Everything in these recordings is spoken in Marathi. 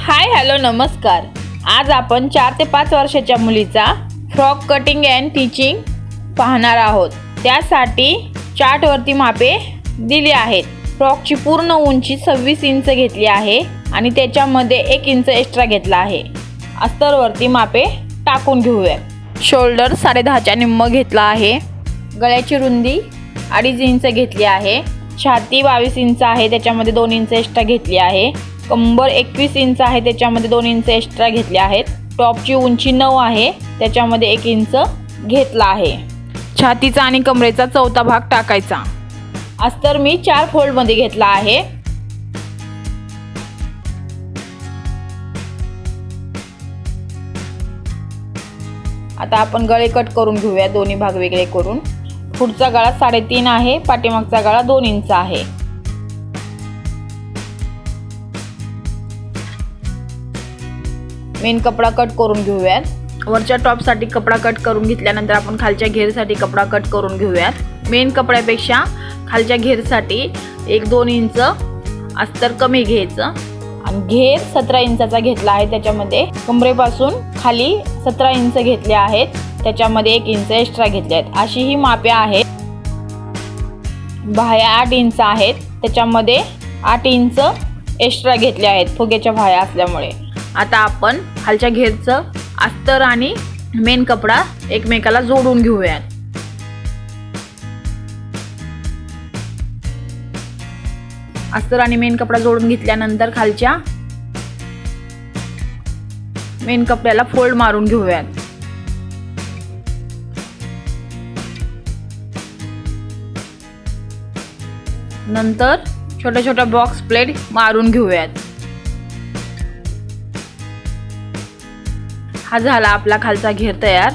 हाय हॅलो नमस्कार। आज आपण 4 ते 5 वर्षाच्या मुलीचा फ्रॉक कटिंग अँड टिचिंग पाहणार आहोत। त्यासाठी चार्टवरती मापे दिली आहेत। फ्रॉकची पूर्ण उंची 26 इंच घेतली आहे आणि त्याच्यामध्ये 1 इंच एक्स्ट्रा घेतला आहे। अस्तरवरती मापे टाकून घेऊया। शोल्डर 10.5 च्या निम्म घेतला आहे। गळ्याची रुंदी 2.5 इंच घेतली आहे। छाती 22 इंच आहे, त्याच्यामध्ये 2 इंच एक्स्ट्रा घेतली आहे। कंबर 21 इंच आहे, त्याच्यामध्ये 2 इंच एक्स्ट्रा घेतले आहेत। टॉपची उंची 9 आहे, त्याच्यामध्ये 1 इंच घेतला आहे। छातीचा आणि कमरेचा चौथा भाग टाकायचा। अस्तर मी 4 फोल्ड मध्ये घेतला आहे। आता आपण गळे कट करून घेऊया, दोन्ही भाग वेगळे करून। पुढचा गळा 3.5 आहे, पाठीमागचा गळा 2 इंच आहे। मेन कपडा कट करून घेऊयात। वरच्या टॉप साठी कपडा कट करून घेतल्यानंतर आपण खालच्या घेर साठी कपडा कट करून घेऊयात। मेन कपड्यापेक्षा खालच्या घेर साठी 1-2 इंच अस्तर कमी घ्यायचं आणि घेर 17 इंचाचा घेतला आहे। त्याच्यामध्ये कमरेपासून खाली 17 इंच घेतले आहेत, त्याच्यामध्ये 1 इंच एक्स्ट्रा घेतले आहेत। अशी ही मापे आहेत। बाह्या 8 इंच आहेत, त्याच्यामध्ये 8 इंच एक्स्ट्रा घेतले आहेत फुग्याच्या बाह्या असल्यामुळे। आता आपण खालच्या घेरचं अस्तर आणि मेन कपडा एकमेकाला जोडून घेऊयात। अस्तर आणि मेन कपडा जोडून घेतल्यानंतर खालच्या मेन कपड्याला फोल्ड मारून घेऊयात। नंतर छोट्या छोट्या बॉक्स प्लेट मारून घेऊयात। हा झाला आपला खालचा घेर तयार।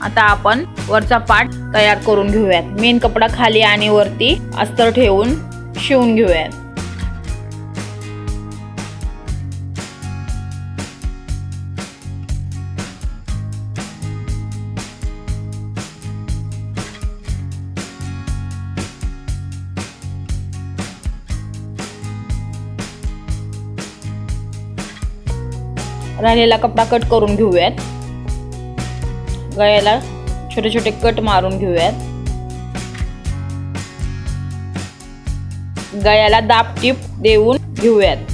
आता आपण वरचा पार्ट तयार करून घेऊयात। मेन कपडा खाली आणि वरती अस्तर ठेवून शिवून घेऊयात। राहिलेला कपडा कट करून घेऊयात। गळ्याला छोटे छोटे कट मारून घेऊयात। गळ्याला दाब टिप देऊन घेऊयात।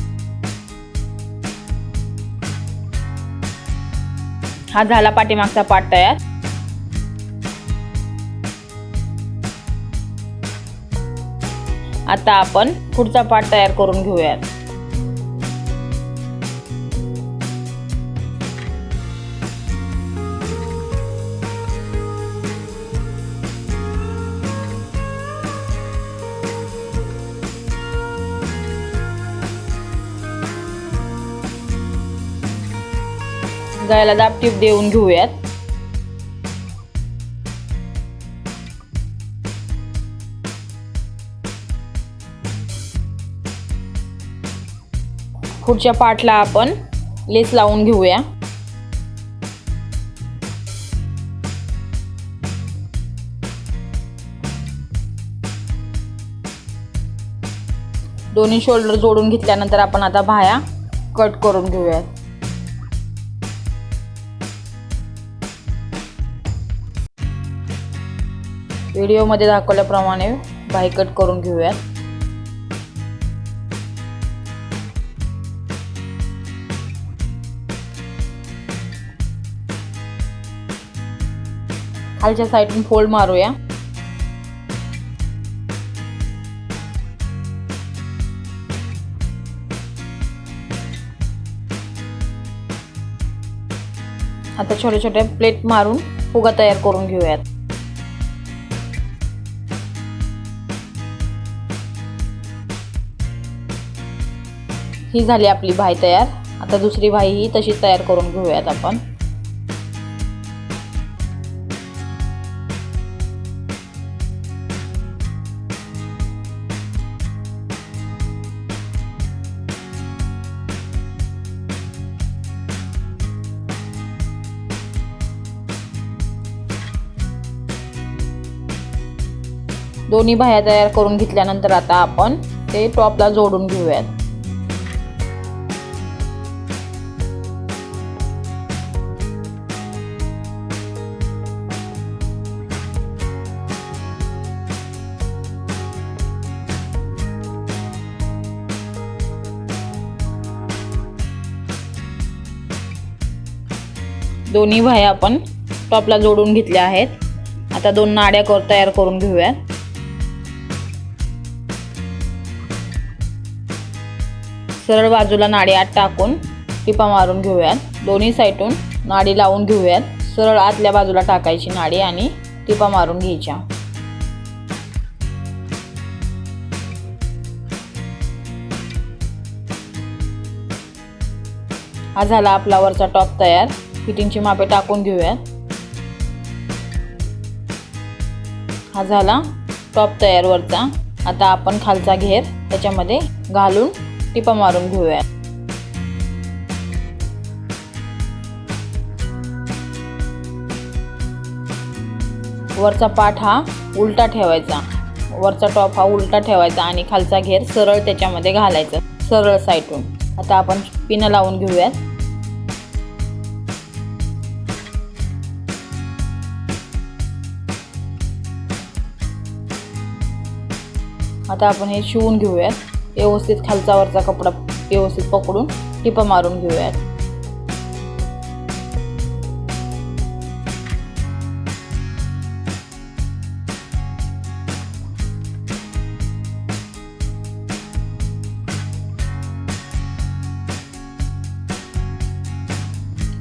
हा झाला पाठीमागचा पार्ट तयार। आता आपण पुढचा पार्ट तयार करून घेऊयात। गळ्याला दाब टिप देऊन घेऊयात। पुढच्या पार्टला आपण लेस लावून घेऊया। दोन्ही शोल्डर जोडून घेतल्यानंतर आपण आता बाह्या कट करून घेऊयात। व्हिडिओ मध्ये दाखवल्याप्रमाणे बाही कट करून घेऊयात। खालच्या साईडून फोल्ड मारूया। आता छोटे छोटे प्लेट मारून फुगा तयार करून घेऊयात। ही झाली आपली बाही तयार। आता दुसरी बाही ही तशी तयार करून घेऊयात आपण। दोन्ही बाह्या तयार करून घेतल्यानंतर आता आपण ते टॉपला जोडून घेऊयात. दोन्ही बाह्या आपण टॉपला जोडून घेतल्या आहेत. आता 2 नाड्या तयार करून घेऊयात. सरळ बाजूला नाडी आत टाकून टिपा मारून घेऊयात. दोन्ही साईडून नाडी लावून घेऊयात. सरळ आतल्या बाजूला टाकायची नाडी आणि टिपा मारून घ्यायच्या. हा झाला आपला वरचा टॉप तयार. फिटिंगची मापे टाकून घेऊयात. हा झाला टॉप तयार वरचा. आता आपण खालचा घेर त्याच्यामध्ये घालून टिपा मारून घेऊयात. वरचा पाठ हा उलटा ठेवायचा. वरचा टॉप हा उलटा ठेवायचा आणि खालचा घेर सरळ त्याच्यामध्ये घालायचा सरळ साईडून. आता आपण पिन लावून घेऊयात. आता आपण हे शिवून घेऊयात. व्यवस्थित खालचा वरचा कपडा व्यवस्थित पकडून टिपा मारून घेऊयात.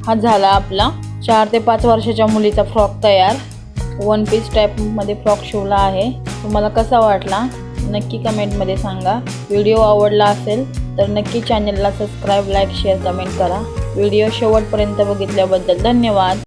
हा झाला आपला 4 ते 5 वर्षाच्या मुलीचा फ्रॉक तयार. 1 पीस टाईपमध्ये फ्रॉक शिवला आहे. तुम्हाला कसा वाटला नक्की कमेंटमध्ये सांगा. व्हिडिओ आवडला असेल तर नक्की चॅनलला सबस्क्राईब, लाईक, शेअर, कमेंट करा. व्हिडिओ शेवटपर्यंत बघितल्याबद्दल धन्यवाद.